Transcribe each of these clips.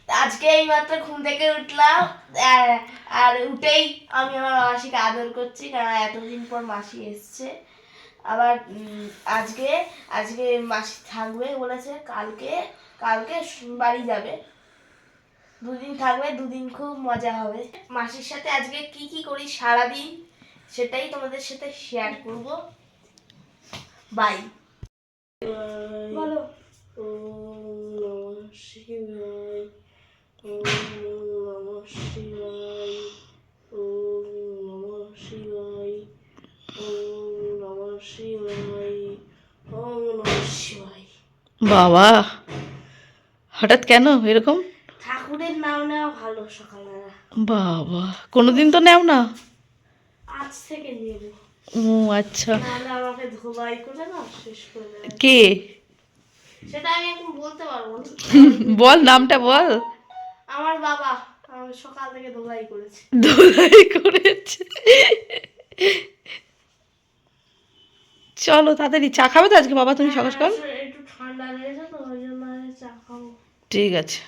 আজকে এইমাত্র ঘুম থেকে উঠলাম, আর উঠেই আমি আমার মাসিকে আদর করছি, কারণ এতদিন পর মাসি এসছে। আবার আজকে আজকে মাসি থাকবে বলেছে, কালকে কালকে বাড়ি যাবে, দুদিন থাকবে, দুদিন খুব মজা হবে। মাসির সাথে আজকে কি কি করি সারাদিন সেটাই তোমাদের সাথে শেয়ার করব। বাই। বলো। ওম নমঃ শিবায়, ওম নমঃ শিবায়, ওম নমঃ শিবায়, ওম নমঃ শিবায়, ওম নমঃ শিবায়। বাবা, হঠাৎ কেন এরকম? ঠাকুরের নাম নেওয়া ভালো সকালবেলা। বাবা, কোনোদিন তো নেও না। আজ থেকে নেব। ও আচ্ছা। নাহলে আমাকে ধোলাই করে না শেষ করে দেবে। কে? সেটা আমি এখন বলতে পারবো না। বল, নামটা বল। আমার বাবা সকাল থেকে ধোলাই করেছে। ধুলাই করেছে। চলো তাড়াতাড়ি, চা খাবে তো আজকে বাবা তুমি সকাল সকাল? একটু ঠান্ডা লেগেছে তো, ওই জন্য আমি চা খাবো। ঠিক আছে।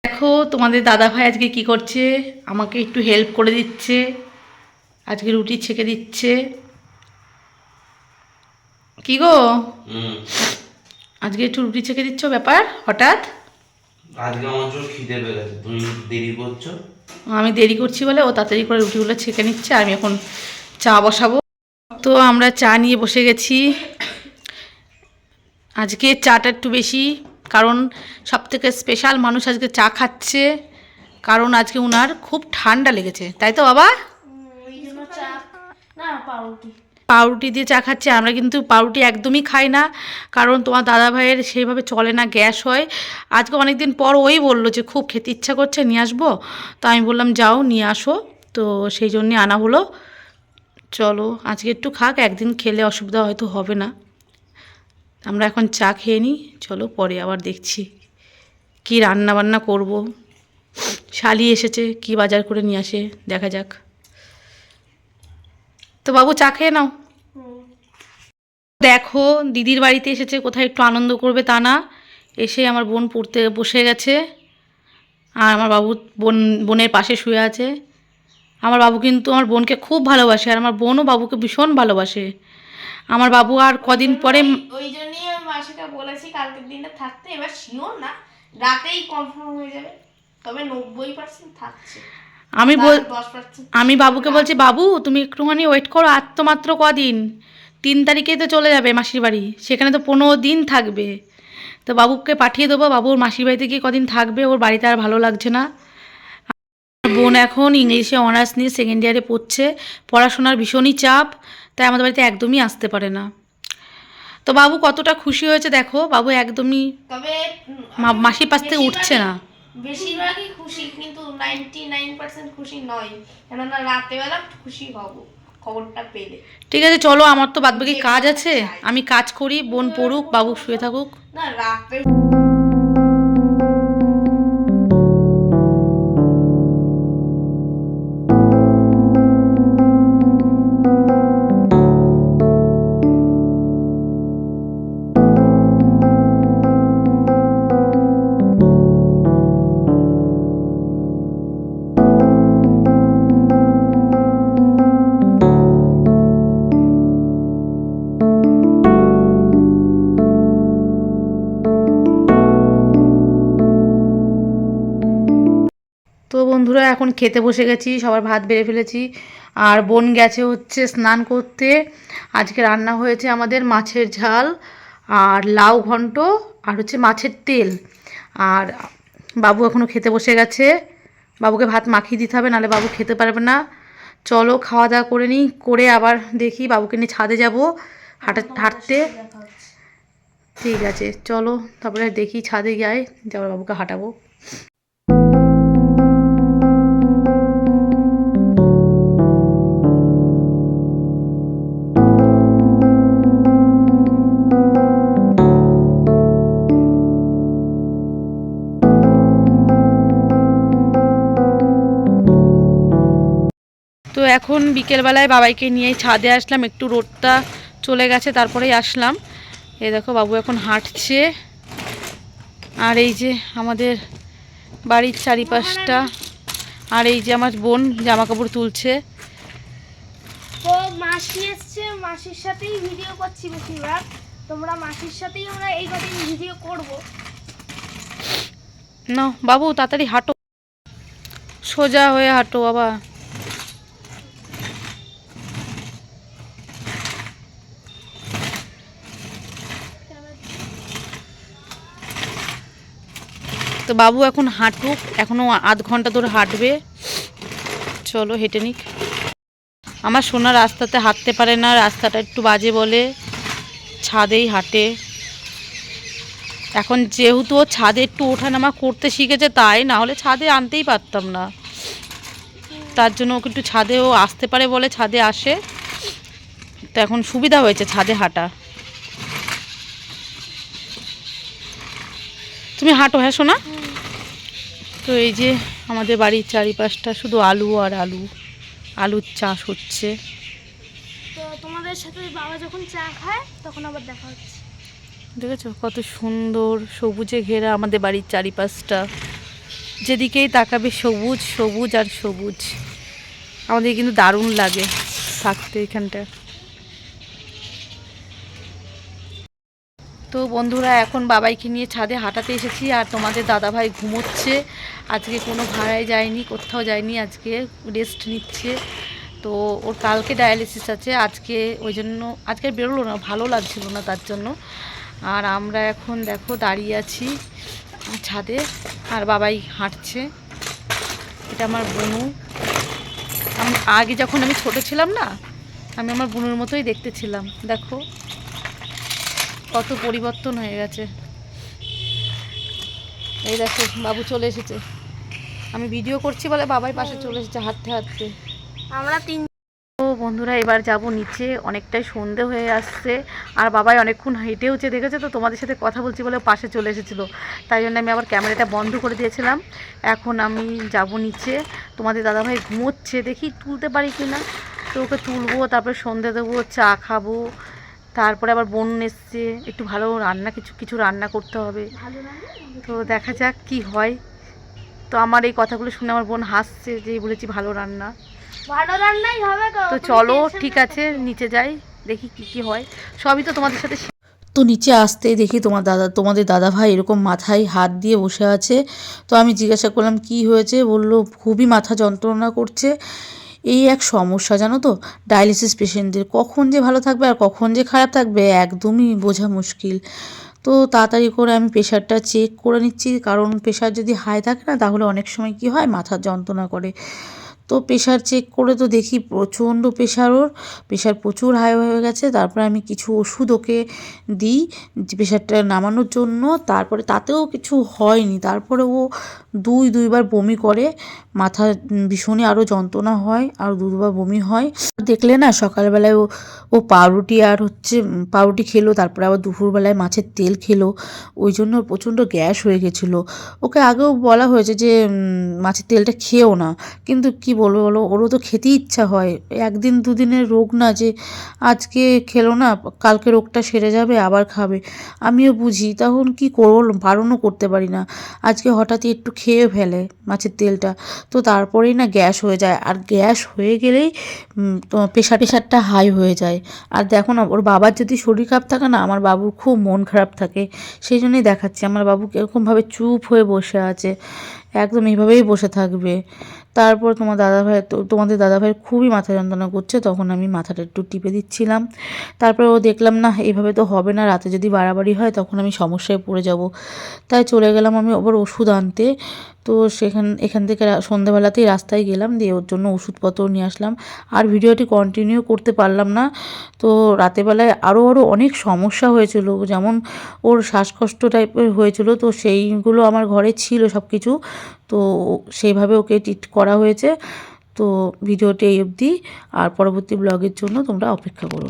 দেখো তোমাদের দাদা ভাই আজকে কি করছে, আমাকে একটু হেল্প করে দিচ্ছে, আজকে রুটি ছেঁকে দিচ্ছে। কি গো, আজকে একটু রুটি ছেঁকে দিচ্ছ, ব্যাপার হঠাৎ? আজকে আমার জন্য খিদে পেয়ে গেছে, তুমি দেরি করছো। আমি দেরি করছি বলে ও তাড়াতাড়ি করে রুটিগুলো ছেঁকে নিচ্ছে, আমি এখন চা বসাবো। তো আমরা চা নিয়ে বসে গেছি। আজকে চাটা একটু বেশি, কারণ সবথেকে স্পেশাল মানুষ আজকে চা খাচ্ছে, কারণ আজকে ওনার খুব ঠান্ডা লেগেছে, তাই তো বাবা? ওই জন্য চা না, পাউরুটি। পাউরুটি দিয়ে চা খাচ্ছে। আমরা কিন্তু পাউরুটি একদমই খাই না, কারণ তোমার দাদা ভাইয়ের সেইভাবে চলে না, গ্যাস হয়। আজকে অনেক দিন পর ওই বললো যে খুব খেতে ইচ্ছা করছে, নিয়ে আসবো। তো আমি বললাম যাও নিয়ে আসো, তো সেই জন্যে আনা হলো। চলো আজকে একটু খাক, একদিন খেলে অসুবিধা হয়তো হবে না। আমরা এখন চা খেয়ে নিই, চলো পরে আবার দেখছি কি রান্না বান্না করব। শালি এসেছে, কি বাজার করে নিয়ে আসে দেখা যাক। তো বাবু চা খেয়ে নাও। দেখো দিদির বাড়িতে এসেছে, কোথায় একটু আনন্দ করবে তা না, এসে আমার বোন পড়তে বসে গেছে, আর আমার বাবু বোনের পাশে শুয়ে আছে। আমার বাবু কিন্তু আমার বোনকে খুব ভালোবাসে, আর আমার বোনও বাবুকে ভীষণ ভালোবাসে। আমার বাবু আর কদিন পরে ওই জন্যই আমি মাসিকে বলেছি কালকের দিনটা থাকতে, এবার শিওর না, রাতেই কনফার্ম হয়ে যাবে, তবে 90% থাকছে। আমি 10% আমি বাবুকে বলছি, বাবু তুমি একটুখানি ওয়েট করো, আর তো মাত্র কদিন, 3 তারিখেই তো চলে যাবে মাসির বাড়ি, সেখানে তো 15 দিন থাকবে। তো বাবুকে পাঠিয়ে দেবো, বাবুর মাসির বাড়িতে গিয়ে কদিন থাকবে, ওর বাড়িতে আর ভালো লাগছে না। বোন এখন ইংলিশে অনার্স নিয়ে 2nd ইয়ারে পড়ছে, পড়াশোনার ভীষণই চাপ, তাই আমাদের বাড়িতে একদমই আসতে পারে না। তো বাবু কতটা খুশি হয়েছে দেখো, বাবু একদমই তবে মাসির পাশ থেকে উঠছে না। বেশিরভাগই খুশি, কিন্তু 99% খুশি নয়, কেননা রাতেবেলা খুশি হব খবরটা পেলে। ঠিক আছে চলো, আমার তো বাদবাকি কাজ আছে, আমি কাজ করি, বোন পড়ুক, বাবু শুয়ে থাকুক। না রাতে তো বন্ধুরা এখন খেতে বসে গেছি, সবার ভাত বেড়ে ফেলেছি, আর বোন গেছে হচ্ছে স্নান করতে। আজকে রান্না হয়েছে আমাদের মাছের ঝাল, আর লাউ ঘন্ট, আর হচ্ছে মাছের তেল। আর বাবু এখনও খেতে বসে গেছে, বাবুকে ভাত মাখিয়ে দিতে হবে, নাহলে বাবু খেতে পারবে না। চলো খাওয়া দাওয়া করে নিই, করে আবার দেখি বাবুকে নিয়ে ছাদে যাব হাঁটতে। ঠিক আছে চলো, তারপরে দেখি ছাদে যাই, তারপরে বাবুকে হাঁটাবো। তো এখন বিকেলবেলায় বাবাইকে নিয়ে ছাদে আসলাম, একটু রোদটা চলে গেছে তারপরেই আসলাম। এই দেখো বাবু এখন হাঁটছে, আর এই যে আমাদের বাড়ির চারিপাশটা। আর এই যে আমার বোন জামা কাপড় তুলছে। তো মাসি এসছে, মাসির সাথেই ভিডিও করছি বেশিরভাগ। তোমরা মাসির সাথেই আমরা এই কদিন ভিডিও করব। না বাবু তাড়াতাড়ি হাঁটো, সোজা হয়ে হাঁটো বাবা। তো বাবু এখন হাঁটুক, এখনো আধ ঘন্টা ধরে হাঁটবে। চলো হেঁটে নিক। আমার সোনা রাস্তাতে হাঁটতে পারে না, রাস্তাটা একটু বাজে বলে ছাদেই হাঁটে। এখন যেহেতু ও ছাদে একটু ওঠানামা করতে শিখেছে, তাই না হলে ছাদে আনতেই পারতাম না। তার জন্য ওকে একটু ছাদেও আসতে পারে বলে ছাদে আসে। তো এখন সুবিধা হয়েছে ছাদে হাঁটা। তুমি হাঁটো, হ্যাঁ সোনা। তো এই যে আমাদের বাড়ির চারিপাশটা শুধু আলু আর আলু, আলুর চাষ হচ্ছে। তো তোমাদের সাথে বাবা যখন চা খায় তখন আবার দেখা হচ্ছে। দেখেছো কত সুন্দর সবুজে ঘেরা আমাদের বাড়ির চারিপাশটা। যেদিকেই তাকাবে সবুজ সবুজ আর সবুজ। আমাদের কিন্তু দারুণ লাগে থাকতে এখানটা। তো বন্ধুরা এখন বাবাইকে নিয়ে ছাদে হাঁটাতে এসেছি, আর তোমাদের দাদাভাই ঘুমোচ্ছে। আজকে কোনো ভাড়ায় যায়নি, কোথাও যায়নি, আজকে রেস্ট নিচ্ছে। তো ওর কালকে ডায়ালিসিস আছে, আজকে ওই জন্য আজকে বেরোলো না, ভালো লাগছিল না তার জন্য। আর আমরা এখন দেখো দাঁড়িয়ে আছি ছাদে, আর বাবাই হাঁটছে। এটা আমার বুনু। আগে যখন আমি ছোট ছিলাম না, আমি আমার বুনুর মতোই দেখতে ছিলাম। দেখো কত পরিবর্তন হয়ে গেছে। এই দেখো বাবু চলে এসেছে, আমি ভিডিও করছি বলে বাবাই পাশে চলে এসেছে হাঁটতে হাঁটতে। আমরা তিন। তো বন্ধুরা এবার যাব নিচে, অনেকটাই সন্ধে হয়ে আসছে। আর বাবাই অনেকক্ষণ হেঁটেওছে, দেখেছো তো, তোমাদের সাথে কথা বলছি বলে পাশে চলে এসেছিলো। তাই জন্য আমি আবার ক্যামেরাটা বন্ধ করে দিয়েছিলাম। এখন আমি যাব নিচে। তোমাদের দাদাভাই ঘুমোচ্ছে, দেখি তুলতে পারি কি না। তো ওকে তুলবো, তারপরে সন্ধে দেবো, চা খাবো। তারপরে আবার বোন এসছে, একটু ভালো রান্না কিছু রান্না করতে হবে। তো দেখা যাক কি হয়। তো আমার এই কথাগুলো শুনে আমার বোন হাসছে, যেই বলেছি ভালো রান্না। ভালো রান্নাই হবে। তো চলো ঠিক আছে, নিচে যাই, দেখি কি কি হয়। সবই তো তোমাদের সাথে। তো নিচে আসতেই দেখি তোমাদের দাদা ভাই এরকম মাথায় হাত দিয়ে বসে আছে। তো আমি জিজ্ঞাসা করলাম কি হয়েছে, বললো খুবই মাথা যন্ত্রণা করছে। এই এক সমস্যা জানো তো, ডায়ালিসিস পেশেন্টদের কখন যে ভালো থাকবে আর কখন যে খারাপ থাকবে একদমই বোঝা মুশকিল। তো তাড়াতাড়ি করে আমি প্রেশারটা চেক করে নিচ্ছি, কারণ প্রেশার যদি হাই থাকে না তাহলে অনেক সময় কি হয়, মাথার যন্ত্রণা করে। তো প্রেশার চেক করে তো দেখি প্রচণ্ড প্রেশার প্রচুর হাই হয়ে গেছে। তারপরে আমি কিছু ওষুধ ওকে দিই প্রেশারটা নামানোর জন্য। তারপরে তাতেও কিছু হয়নি, তারপরে ও দুইবার বমি করে, মাথা ভীষণই আরও যন্ত্রণা হয়, আর দুবার বমি হয়। দেখলে না সকালবেলায় ও পাউরুটি আর পাউরুটি খেলো, তারপরে আবার দুপুরবেলায় মাছের তেল খেলো। ওই জন্য প্রচণ্ড গ্যাস হয়ে গেছিলো। ওকে আগেও বলা হয়েছে যে মাছের তেলটা খেয়েও না, কিন্তু কি বলবো বলো, ওরও তো খেতেই ইচ্ছা হয়। একদিন দুদিনের রোগ না যে আজকে খেলো না কালকে রোগটা সেরে যাবে আবার খাবে। আমিও বুঝি, তখন কি করবো, বারণও করতে পারি না। আজকে হঠাৎই একটু খেয়ে ফেলে মাছের তেলটা, তো তারপরেই না গ্যাস হয়ে যায়। আর গ্যাস হয়ে গেলেই প্রেশারটা হাই হয়ে যায়। আর দেখো না, ওর বাবার যদি শরীর খারাপ থাকে না, আমার বাবুর খুব মন খারাপ থাকে। সেই জন্যই দেখাচ্ছি, আমার বাবু কীরকমভাবে চুপ হয়ে বসে আছে, একদম এইভাবেই বসে থাকবে। তারপর তোমাদের দাদাভাইয়ের খুবই মাথা যন্ত্রণা করছে, তখন আমি মাথাটা একটু টিপে দিচ্ছিলাম। তারপরে ও দেখলাম না এইভাবে তো হবে না, রাতে যদি বাড়াবাড়ি হয় তখন আমি সমস্যায় পড়ে যাব। তাই চলে গেলাম আমি আবার ওষুধ আনতে। তো এখান থেকে সন্ধ্যাবেলাতেই রাস্তায় গেলাম, দিয়ে ওর জন্য ওষুধপত্র নিয়ে আসলাম। আর ভিডিওটি কন্টিনিউ করতে পারলাম না। তো রাতেরবেলায় আরও অনেক সমস্যা হয়েছিল, যেমন ওর শ্বাসকষ্ট টাইপের হয়েছিল, তো সেইগুলো আমার ঘরে ছিল সব কিছু। তো সেইভাবে ওকে ট্রিট করা হয়েছে। তো ভিডিওটি এই অবধি, আর পরবর্তী ব্লগের জন্য তোমরা অপেক্ষা করো।